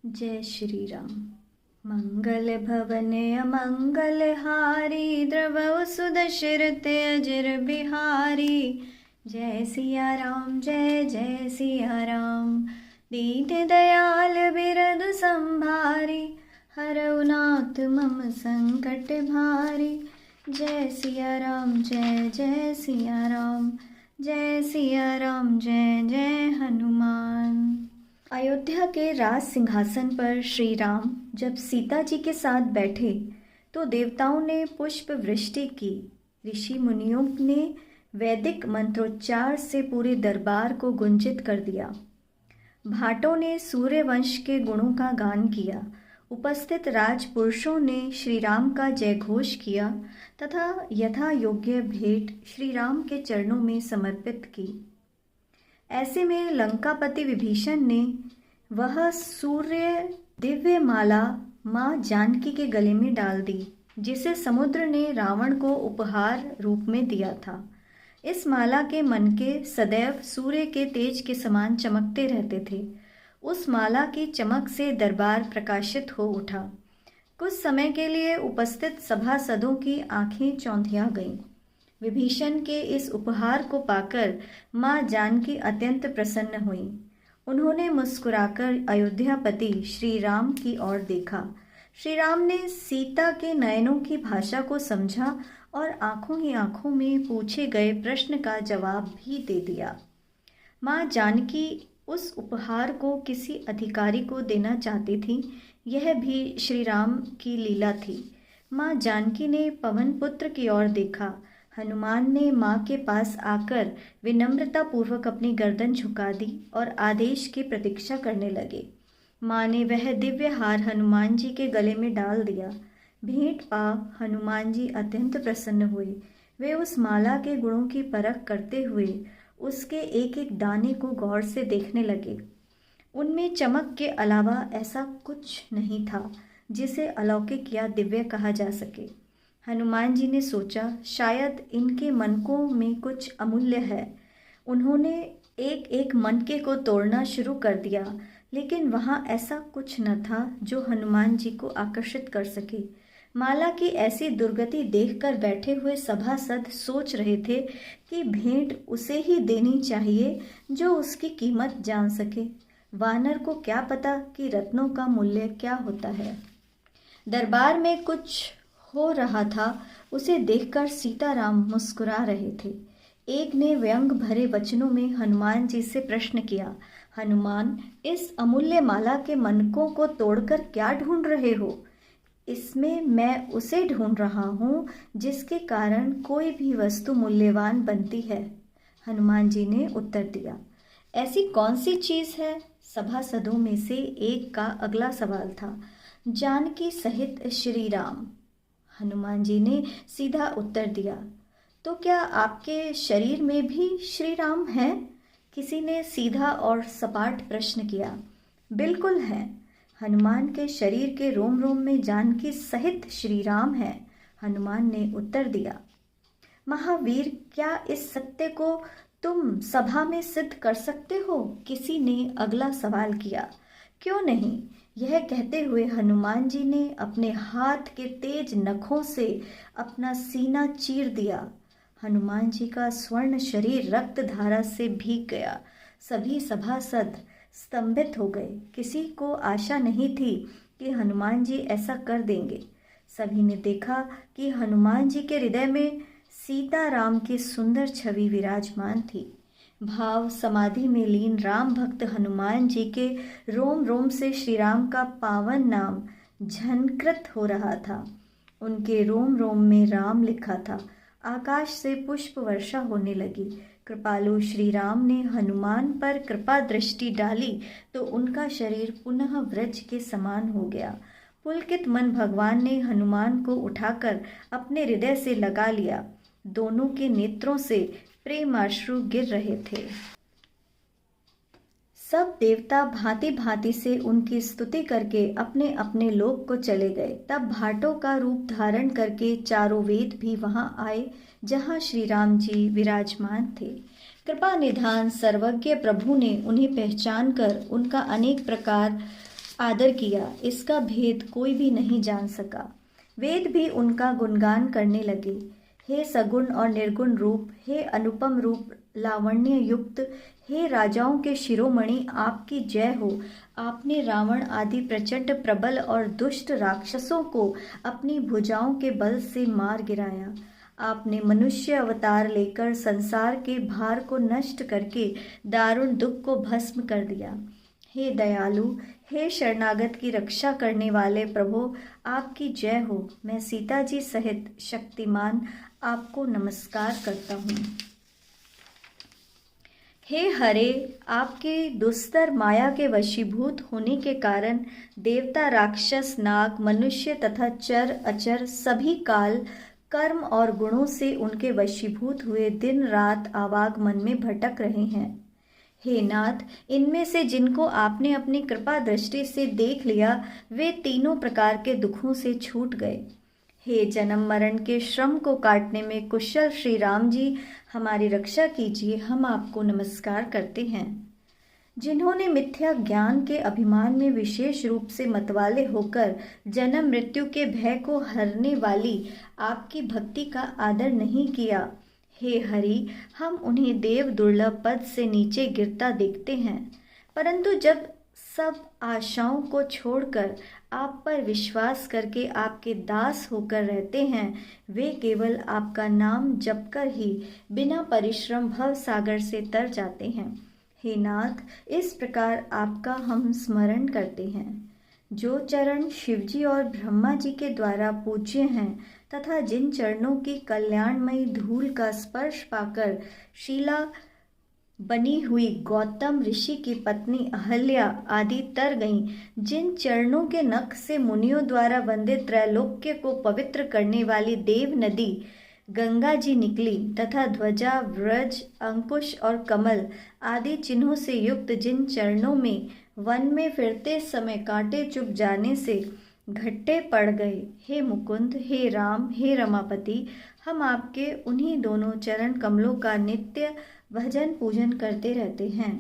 जय श्री राम। मंगल भवन अमंगल हारी, द्रवौ सुदशरथ अजर बिहारी। जय सिया राम, जय जय सिया राम। दीन दयाल बिरदु संभारी, हरौ नाथ मम संकट भारी। जय सिया राम, जय जय सिया राम। जय सिया राम, जय जय हनुमान। अयोध्या के राज सिंहासन पर श्री राम जब सीता जी के साथ बैठे तो देवताओं ने पुष्प वृष्टि की। ऋषि मुनियों ने वैदिक मंत्रोच्चार से पूरे दरबार को गुंजित कर दिया। भाटों ने सूर्य वंश के गुणों का गान किया। उपस्थित राजपुरुषों ने श्री राम का जयघोष किया तथा यथा योग्य भेंट श्री राम के चरणों में समर्पित की। ऐसे में लंकापति विभीषण ने वह सूर्य दिव्य माला माँ जानकी के गले में डाल दी, जिसे समुद्र ने रावण को उपहार रूप में दिया था। इस माला के मनके सदैव सूर्य के तेज के समान चमकते रहते थे। उस माला की चमक से दरबार प्रकाशित हो उठा। कुछ समय के लिए उपस्थित सभासदों की आंखें चौंधिया गईं। विभीषण के इस उपहार को पाकर माँ जानकी अत्यंत प्रसन्न हुई। उन्होंने मुस्कुराकर अयोध्यापति श्री राम की ओर देखा। श्री राम ने सीता के नयनों की भाषा को समझा और आंखों ही आंखों में पूछे गए प्रश्न का जवाब भी दे दिया। माँ जानकी उस उपहार को किसी अधिकारी को देना चाहती थी। यह भी श्री राम की लीला थी। माँ जानकी ने पवन पुत्र की ओर देखा। हनुमान ने माँ के पास आकर विनम्रता पूर्वक अपनी गर्दन झुका दी और आदेश की प्रतीक्षा करने लगे। माँ ने वह दिव्य हार हनुमान जी के गले में डाल दिया। भेंट पा हनुमान जी अत्यंत प्रसन्न हुए। वे उस माला के गुणों की परख करते हुए उसके एक एक दाने को गौर से देखने लगे। उनमें चमक के अलावा ऐसा कुछ नहीं था जिसे अलौकिक या दिव्य कहा जा सके। हनुमान जी ने सोचा, शायद इनके मनकों में कुछ अमूल्य है। उन्होंने एक एक मनके को तोड़ना शुरू कर दिया, लेकिन वहाँ ऐसा कुछ न था जो हनुमान जी को आकर्षित कर सके। माला की ऐसी दुर्गति देखकर बैठे हुए सभासद सोच रहे थे कि भेंट उसे ही देनी चाहिए जो उसकी कीमत जान सके। वानर को क्या पता कि रत्नों का मूल्य क्या होता है। दरबार में कुछ हो रहा था, उसे देखकर सीताराम मुस्कुरा रहे थे। एक ने व्यंग भरे वचनों में हनुमान जी से प्रश्न किया, हनुमान, इस अमूल्य माला के मनकों को तोड़कर क्या ढूंढ रहे हो? इसमें मैं उसे ढूंढ रहा हूँ जिसके कारण कोई भी वस्तु मूल्यवान बनती है। हनुमान जी ने उत्तर दिया, ऐसी कौन सी चीज है? सभासदों में से एक का अगला सवाल था, जानकी सहित श्री राम। हनुमान जी ने सीधा उत्तर दिया, तो क्या आपके शरीर में भी श्री राम हैं? किसी ने सीधा और सपाट प्रश्न किया। बिल्कुल है। हनुमान के शरीर के रोम रोम में जानकी सहित श्री राम है। हनुमान ने उत्तर दिया। महावीर, क्या इस सत्य को तुम सभा में सिद्ध कर सकते हो? किसी ने अगला सवाल किया। क्यों नहीं? यह कहते हुए हनुमान जी ने अपने हाथ के तेज नखों से अपना सीना चीर दिया। हनुमान जी का स्वर्ण शरीर रक्त धारा से भीग गया। सभी सभासद स्तंभित हो गए। किसी को आशा नहीं थी कि हनुमान जी ऐसा कर देंगे। सभी ने देखा कि हनुमान जी के हृदय में सीताराम की सुंदर छवि विराजमान थी। भाव समाधि में लीन राम भक्त हनुमान जी के रोम रोम से श्री राम का पावन नाम झनकृत हो रहा था। उनके रोम रोम में राम लिखा था। आकाश से पुष्प वर्षा होने लगी। कृपालु श्री राम ने हनुमान पर कृपा दृष्टि डाली तो उनका शरीर पुनः व्रज के समान हो गया। पुलकित मन भगवान ने हनुमान को उठाकर अपने हृदय से लगा लिया। दोनों के नेत्रों से प्रेमाश्रु गिर रहे थे। सब देवता भांति भांति से उनकी स्तुति करके अपने अपने लोक को चले गए। तब भाटों का रूप धारण करके चारों वेद भी वहां आए जहां श्री राम जी विराजमान थे। कृपा निधान सर्वज्ञ प्रभु ने उन्हें पहचान कर उनका अनेक प्रकार आदर किया, इसका भेद कोई भी नहीं जान सका। वेद भी उनका गुणगान करने लगे। हे सगुण और निर्गुण रूप, हे अनुपम रूप लावण्य युक्त, हे राजाओं के शिरोमणि, आपकी जय हो। आपने रावण आदि प्रचंड प्रबल और दुष्ट राक्षसों को अपनी भुजाओं के बल से मार गिराया। आपने मनुष्य अवतार लेकर संसार के भार को नष्ट करके दारुण दुख को भस्म कर दिया। हे दयालु, हे शरणागत की रक्षा करने वाले प्रभु, आपकी जय हो। मैं सीता जी सहित शक्तिमान आपको नमस्कार करता हूँ। हे हरे, आपके दुस्तर माया के वशीभूत होने के कारण देवता, राक्षस, नाग, मनुष्य तथा चर अचर सभी काल, कर्म और गुणों से उनके वशीभूत हुए दिन रात आवागमन में भटक रहे हैं। हे नाथ, इनमें से जिनको आपने अपनी कृपा दृष्टि से देख लिया, वे तीनों प्रकार के दुखों से छूट गए। हे जन्म मरण के श्रम को काटने में कुशल श्री राम जी, हमारी रक्षा कीजिए, हम आपको नमस्कार करते हैं। जिन्होंने मिथ्या ज्ञान के अभिमान में विशेष रूप से मतवाले होकर जन्म मृत्यु के भय को हरने वाली आपकी भक्ति का आदर नहीं किया, हे हरि, हम उन्हें देव दुर्लभ पद से नीचे गिरता देखते हैं। परंतु जब सब आशाओं को छोड़कर आप पर विश्वास करके आपके दास होकर रहते हैं, वे केवल आपका नाम जपकर ही बिना परिश्रम भव सागर से तर जाते हैं। हे नाथ, इस प्रकार आपका हम स्मरण करते हैं। जो चरण शिवजी और ब्रह्मा जी के द्वारा पूज्य हैं तथा जिन चरणों की कल्याणमयी धूल का स्पर्श पाकर शीला बनी हुई गौतम ऋषि की पत्नी अहल्या आदि तर गईं, जिन चरणों के नख से मुनियों द्वारा वंदे त्रैलोक्य को पवित्र करने वाली देव नदी गंगा जी निकली तथा ध्वजा, व्रज, अंकुश और कमल आदि चिन्हों से युक्त जिन चरणों में वन में फिरते समय कांटे चुभ जाने से घट्टे पड़ गए, हे मुकुंद, हे राम, हे रमापति, हम आपके उन्हीं दोनों चरण कमलों का नित्य भजन पूजन करते रहते हैं।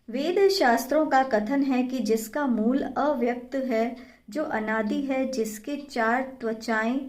वेद शास्त्रों का कथन है कि जिसका मूल अव्यक्त है, जो अनादि है, जिसके 4 त्वचाएं,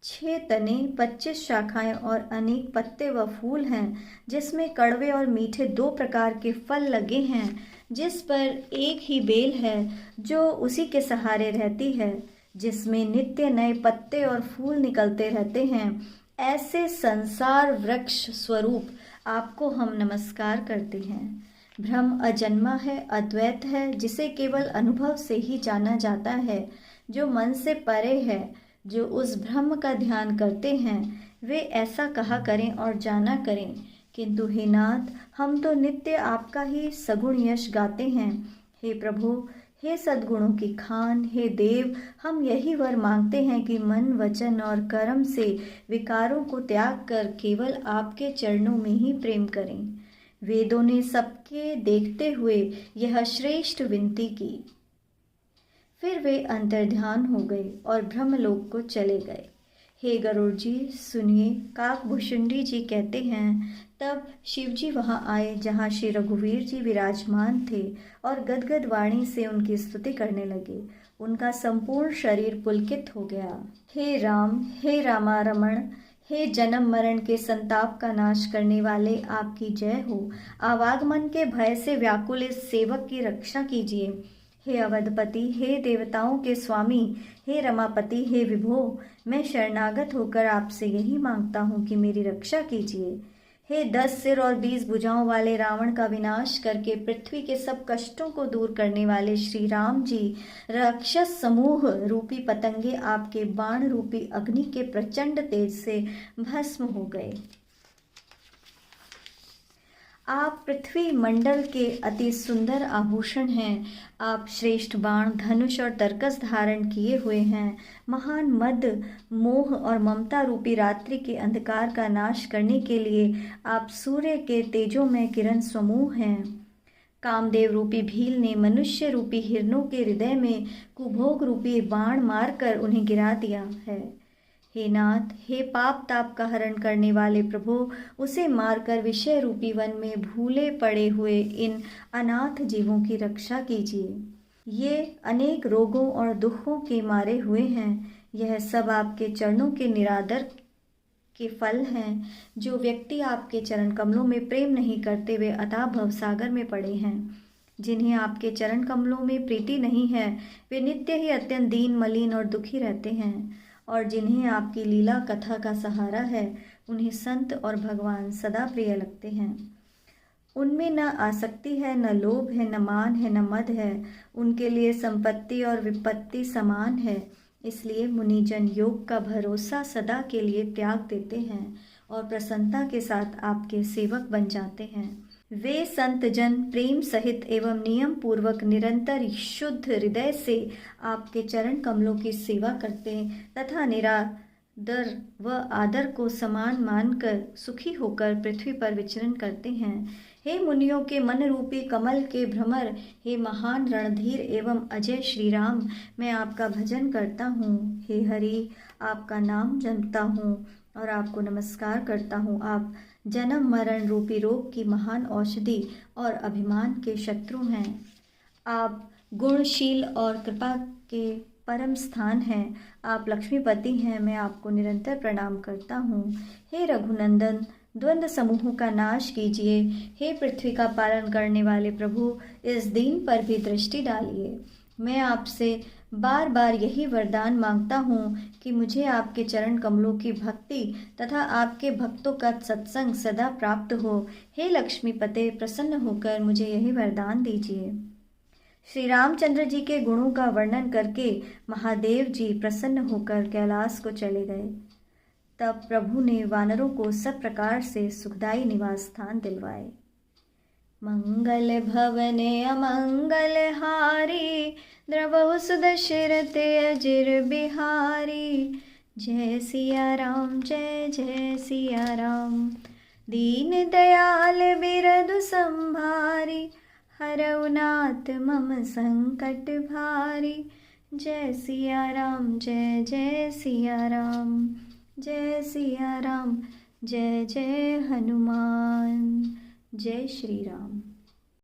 6 तने, 25 शाखाएं और अनेक पत्ते व फूल हैं, जिसमें कड़वे और मीठे 2 प्रकार के फल लगे हैं, जिस पर एक ही बेल है जो उसी के सहारे रहती है, जिसमें नित्य नए पत्ते और फूल निकलते रहते हैं, ऐसे संसार वृक्ष स्वरूप आपको हम नमस्कार करते हैं। ब्रह्म अजन्मा है, अद्वैत है, जिसे केवल अनुभव से ही जाना जाता है। जो मन से परे है, जो उस ब्रह्म का ध्यान करते हैं, वे ऐसा कहा करें और जाना करें। किंतु हे नाथ, हम तो नित्य आपका ही सगुण यश गाते हैं। हे प्रभु, हे सद्गुणों की खान, हे देव, हम यही वर मांगते हैं कि मन, वचन और कर्म से विकारों को त्याग कर केवल आपके चरणों में ही प्रेम करें। वेदों ने सबके देखते हुए यह श्रेष्ठ विनती की। फिर वे अंतर्ध्यान हो गए और ब्रह्मलोक को चले गए। हे गरुड़ जी, सुनिए, काकभूषुंडी जी कहते हैं, तब शिवजी वहां आए जहां श्री रघुवीर जी विराजमान थे और गदगद वाणी से उनकी स्तुति करने लगे। उनका संपूर्ण शरीर पुलकित हो गया। हे राम, हे रामारमण, हे जन्म मरण के संताप का नाश करने वाले, आपकी जय हो। आवागमन के भय से व्याकुल इस सेवक की रक्षा कीजिए। हे अवधपति, हे देवताओं के स्वामी, हे रमापति, हे विभो, मैं शरणागत होकर आपसे यही मांगता हूँ कि मेरी रक्षा कीजिए। हे 10 सिर और 20 भुजाओं वाले रावण का विनाश करके पृथ्वी के सब कष्टों को दूर करने वाले श्री राम जी, राक्षस समूह रूपी पतंगे आपके बाण रूपी अग्नि के प्रचंड तेज से भस्म हो गए। आप पृथ्वी मंडल के अति सुंदर आभूषण हैं। आप श्रेष्ठ बाण, धनुष और तरकस धारण किए हुए हैं। महान मद, मोह और ममता रूपी रात्रि के अंधकार का नाश करने के लिए आप सूर्य के तेजोमय किरण समूह हैं। कामदेव रूपी भील ने मनुष्य रूपी हिरणों के हृदय में कुभोग रूपी बाण मारकर उन्हें गिरा दिया है। हे नाथ, हे पाप ताप का हरण करने वाले प्रभु, उसे मारकर विषय रूपी वन में भूले पड़े हुए इन अनाथ जीवों की रक्षा कीजिए। ये अनेक रोगों और दुखों के मारे हुए हैं। यह सब आपके चरणों के निरादर के फल हैं। जो व्यक्ति आपके चरण कमलों में प्रेम नहीं करते वे अथाह भवसागर में पड़े हैं। जिन्हें आपके चरण कमलों में प्रीति नहीं है वे नित्य ही अत्यंत दीन, मलिन और दुखी रहते हैं। और जिन्हें आपकी लीला कथा का सहारा है उन्हें संत और भगवान सदा प्रिय लगते हैं। उनमें न आसक्ति है, न लोभ है, न मान है, न मद है। उनके लिए संपत्ति और विपत्ति समान है। इसलिए मुनिजन योग का भरोसा सदा के लिए त्याग देते हैं और प्रसन्नता के साथ आपके सेवक बन जाते हैं। वे संत जन प्रेम सहित एवं नियम पूर्वक निरंतर शुद्ध हृदय से आपके चरण कमलों की सेवा करते तथा निरादर व आदर को समान मानकर सुखी होकर पृथ्वी पर विचरण करते हैं। हे मुनियों के मन रूपी कमल के भ्रमर, हे महान रणधीर एवं अजय श्री राम, मैं आपका भजन करता हूँ। हे हरि, आपका नाम जपता हूँ और आपको नमस्कार करता हूँ। आप जन्म मरण रूपी रोग की महान औषधि और अभिमान के शत्रु हैं। आप गुणशील और कृपा के परम स्थान हैं। आप लक्ष्मीपति हैं, मैं आपको निरंतर प्रणाम करता हूँ। हे रघुनंदन, द्वंद्व समूहों का नाश कीजिए। हे पृथ्वी का पालन करने वाले प्रभु, इस दीन पर भी दृष्टि डालिए। मैं आपसे बार बार यही वरदान मांगता हूँ कि मुझे आपके चरण कमलों की भक्ति तथा आपके भक्तों का सत्संग सदा प्राप्त हो। हे लक्ष्मीपते, प्रसन्न होकर मुझे यही वरदान दीजिए। श्री रामचंद्र जी के गुणों का वर्णन करके महादेव जी प्रसन्न होकर कैलाश को चले गए। तब प्रभु ने वानरों को सब प्रकार से सुखदायी निवास स्थान दिलवाए। मंगल भवने अमंगल हारी, द्रवहु सुदशरथ अजिर बिहारी। जय सिया राम, जय जय सिया राम। दीन दयाल बिरधु संभारी, हरऊ नाथ मम संकट भारी। जय सिया राम, जय जय सिया राम। जय सिया राम, जय जय हनुमान। जय श्री राम।